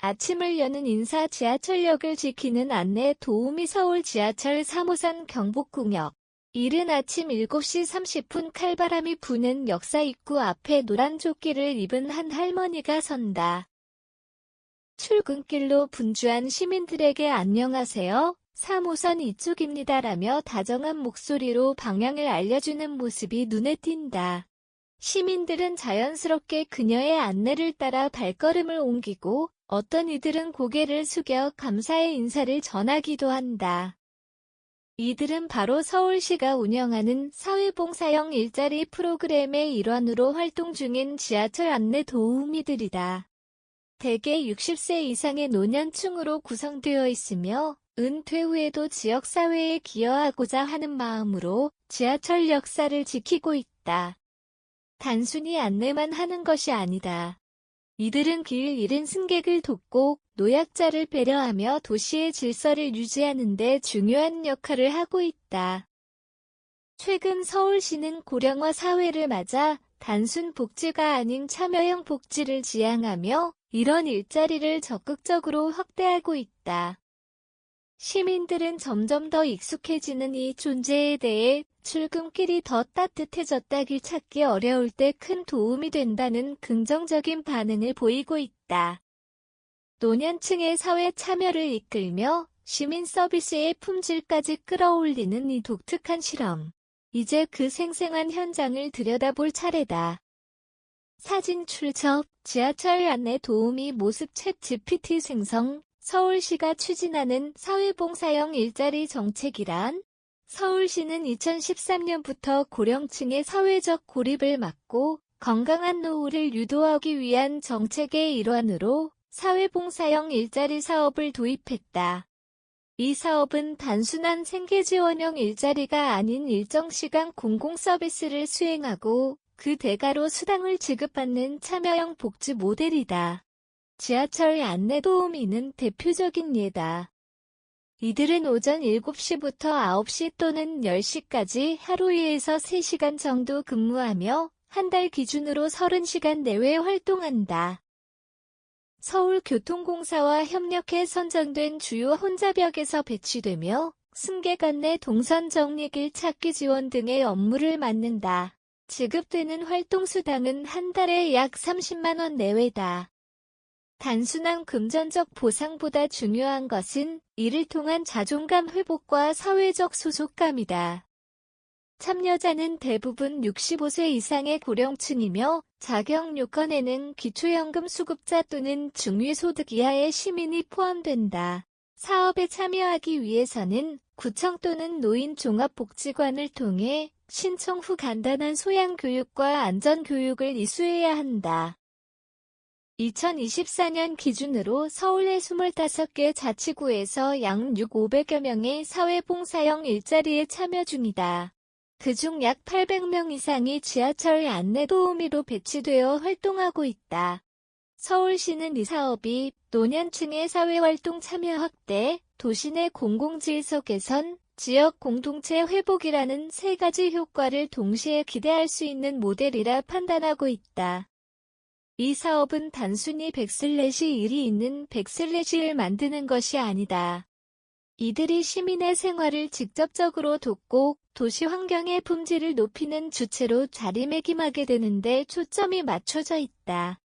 아침을 여는 인사 지하철역을 지키는 안내 도우미 서울 지하철 3호선 경복궁역. 이른 아침 7시 30분 칼바람이 부는 역사 입구 앞에 노란 조끼를 입은 한 할머니가 선다. 출근길로 분주한 시민들에게 안녕하세요. 3호선 이쪽입니다라며 다정한 목소리로 방향을 알려주는 모습이 눈에 띈다. 시민들은 자연스럽게 그녀의 안내를 따라 발걸음을 옮기고 어떤 이들은 고개를 숙여 감사의 인사를 전하기도 한다. 이들은 바로 서울시가 운영하는 사회봉사형 일자리 프로그램의 일환으로 활동 중인 지하철 안내 도우미들이다. 대개 60세 이상의 노년층으로 구성되어 있으며 은퇴 후에도 지역사회에 기여하고자 하는 마음으로 지하철 역사를 지키고 있다. 단순히 안내만 하는 것이 아니다. 이들은 길 잃은 승객을 돕고 노약자를 배려하며 도시의 질서를 유지하는 데 중요한 역할을 하고 있다. 최근 서울시는 고령화 사회를 맞아 단순 복지가 아닌 참여형 복지를 지향하며 이런 일자리를 적극적으로 확대하고 있다. 시민들은 점점 더 익숙해지는 이 존재에 대해 출근길이 더 따뜻해졌다길 찾기 어려울 때 큰 도움이 된다는 긍정적인 반응을 보이고 있다. 노년층의 사회 참여를 이끌며 시민 서비스의 품질까지 끌어올리는 이 독특한 실험. 이제 그 생생한 현장을 들여다볼 차례다. 사진 출처, 지하철 안내 도우미 모습 챗 GPT 생성, 서울시가 추진하는 사회봉사형 일자리 정책이란? 서울시는 2013년부터 고령층의 사회적 고립을 막고 건강한 노후를 유도하기 위한 정책의 일환으로 사회봉사형 일자리 사업을 도입했다. 이 사업은 단순한 생계지원형 일자리가 아닌 일정 시간 공공서비스를 수행하고 그 대가로 수당을 지급받는 참여형 복지 모델이다. 지하철 안내 도우미는 대표적인 예다. 이들은 오전 7시부터 9시 또는 10시까지 하루 2에서 3시간 정도 근무하며 한 달 기준으로 30시간 내외 활동한다. 서울교통공사와 협력해 선정된 주요 혼잡역에서 배치되며 승객 안내 동선 정리길 찾기 지원 등의 업무를 맡는다. 지급되는 활동수당은 한 달에 약 30만 원 내외다. 단순한 금전적 보상보다 중요한 것은 이를 통한 자존감 회복과 사회적 소속감이다. 참여자는 대부분 65세 이상의 고령층이며 자격 요건에는 기초연금 수급자 또는 중위소득 이하의 시민이 포함된다. 사업에 참여하기 위해서는 구청 또는 노인종합복지관을 통해 신청 후 간단한 소양교육과 안전교육을 이수해야 한다. 2024년 기준으로 서울의 25개 자치구에서 약 500여 명의 사회봉사형 일자리에 참여 중이다. 그중 약 800명 이상이 지하철 안내 도우미로 배치되어 활동하고 있다. 서울시는 이 사업이 노년층의 사회활동 참여 확대, 도시 내 공공질서 개선, 지역 공동체 회복이라는 세 가지 효과를 동시에 기대할 수 있는 모델이라 판단하고 있다. 이 사업은 단순히 100/1이 있는 100/1을 만드는 것이 아니다. 이들이 시민의 생활을 직접적으로 돕고 도시 환경의 품질을 높이는 주체로 자리매김하게 되는데 초점이 맞춰져 있다.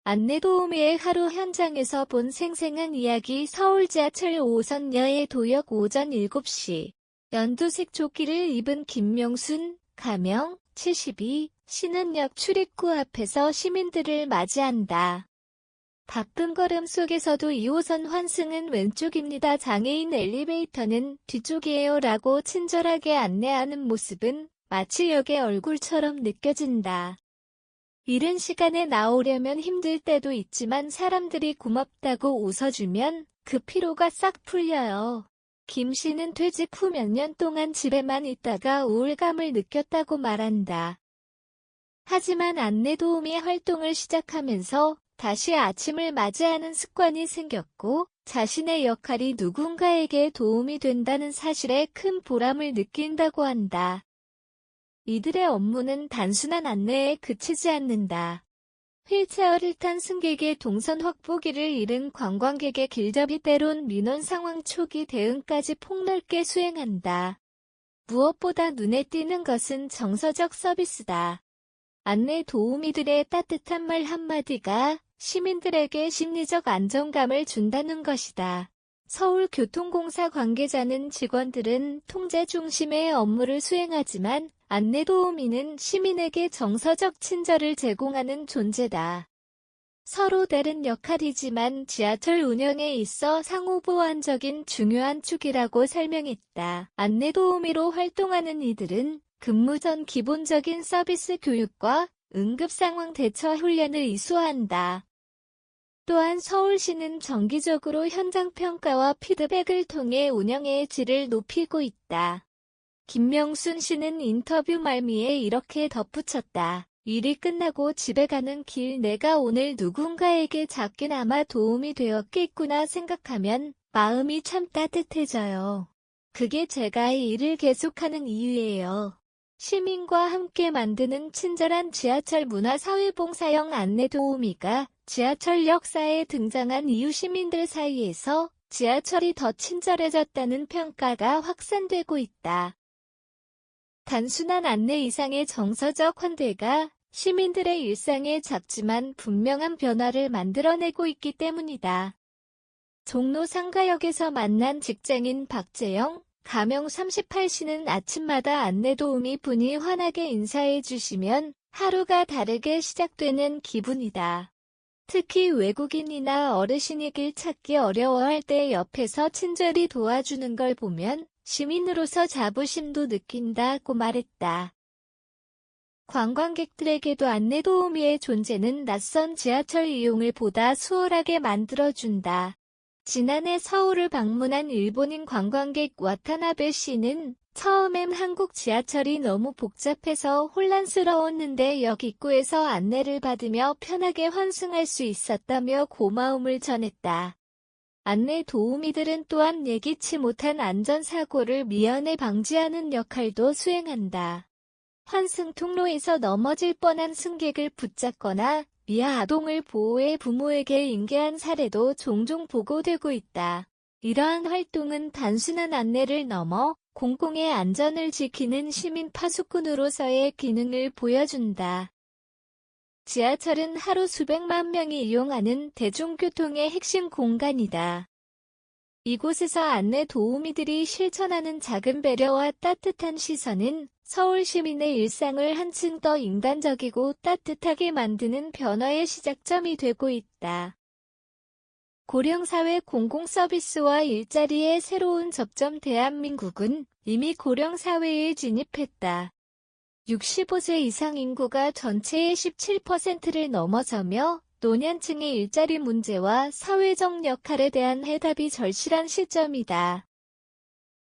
안내 도우미의 하루 현장에서 본 생생한 이야기. 서울 지하철 5호선여의 도역 오전 7시. 연두색 조끼를 입은 김명순, 가명, 72, 씨는 역 출입구 앞에서 시민들을 맞이한다. 바쁜 걸음 속에서도 2호선 환승은 왼쪽입니다. 장애인 엘리베이터는 뒤쪽이에요 라고 친절하게 안내하는 모습은 마치 역의 얼굴처럼 느껴진다. 이른 시간에 나오려면 힘들 때도 있지만 사람들이 고맙다고 웃어주면 그 피로가 싹 풀려요. 김 씨는 퇴직 후 몇 년 동안 집에만 있다가 우울감을 느꼈다고 말한다. 하지만 안내 도우미 활동을 시작하면서 다시 아침을 맞이하는 습관이 생겼고 자신의 역할이 누군가에게 도움이 된다는 사실에 큰 보람을 느낀다고 한다. 이들의 업무는 단순한 안내에 그치지 않는다. 휠체어를 탄 승객의 동선 확보기를 잃은 관광객의 길잡이 때론 민원 상황 초기 대응까지 폭넓게 수행한다. 무엇보다 눈에 띄는 것은 정서적 서비스다. 안내 도우미들의 따뜻한 말 한마디가 시민들에게 심리적 안정감을 준다는 것이다. 서울교통공사 관계자는 직원들은 통제 중심의 업무를 수행하지만 안내도우미는 시민에게 정서적 친절을 제공하는 존재다. 서로 다른 역할이지만 지하철 운영에 있어 상호보완적인 중요한 축이라고 설명했다. 안내도우미로 활동하는 이들은 근무 전 기본적인 서비스 교육과 응급상황 대처 훈련을 이수한다. 또한 서울시는 정기적으로 현장평가와 피드백을 통해 운영의 질을 높이고 있다. 김명순 씨는 인터뷰 말미에 이렇게 덧붙였다. 일이 끝나고 집에 가는 길 내가 오늘 누군가에게 작게나마 도움이 되었겠구나 생각하면 마음이 참 따뜻해져요. 그게 제가 이 일을 계속하는 이유예요. 시민과 함께 만드는 친절한 지하철 문화사회봉사형 안내도우미가 지하철 역사에 등장한 이후 시민들 사이에서 지하철이 더 친절해졌다는 평가가 확산되고 있다. 단순한 안내 이상의 정서적 환대가 시민들의 일상에 작지만 분명한 변화를 만들어내고 있기 때문이다. 종로 상가역에서 만난 직장인 박재영, 가명 38씨는 아침마다 안내도우미 분이 환하게 인사해 주시면 하루가 다르게 시작되는 기분이다. 특히 외국인이나 어르신이 길 찾기 어려워할 때 옆에서 친절히 도와주는 걸 보면 시민으로서 자부심도 느낀다고 말했다. 관광객들에게도 안내도우미의 존재는 낯선 지하철 이용을 보다 수월하게 만들어준다. 지난해 서울을 방문한 일본인 관광객 와타나베 씨는 처음엔 한국 지하철이 너무 복잡해서 혼란스러웠는데 역 입구에서 안내를 받으며 편하게 환승할 수 있었다며 고마움을 전했다. 안내 도우미들은 또한 예기치 못한 안전사고를 미연에 방지하는 역할도 수행한다. 환승 통로에서 넘어질 뻔한 승객을 붙잡거나 미아 아동을 보호해 부모에게 인계한 사례도 종종 보고되고 있다. 이러한 활동은 단순한 안내를 넘어 공공의 안전을 지키는 시민 파수꾼으로서의 기능을 보여준다. 지하철은 하루 수백만 명이 이용하는 대중교통의 핵심 공간이다. 이곳에서 안내 도우미들이 실천하는 작은 배려와 따뜻한 시선은 서울 시민의 일상을 한층 더 인간적이고 따뜻하게 만드는 변화의 시작점이 되고 있다. 고령사회 공공서비스와 일자리의 새로운 접점. 대한민국은 이미 고령사회에 진입했다. 65세 이상 인구가 전체의 17%를 넘어서며 노년층의 일자리 문제와 사회적 역할에 대한 해답이 절실한 시점이다.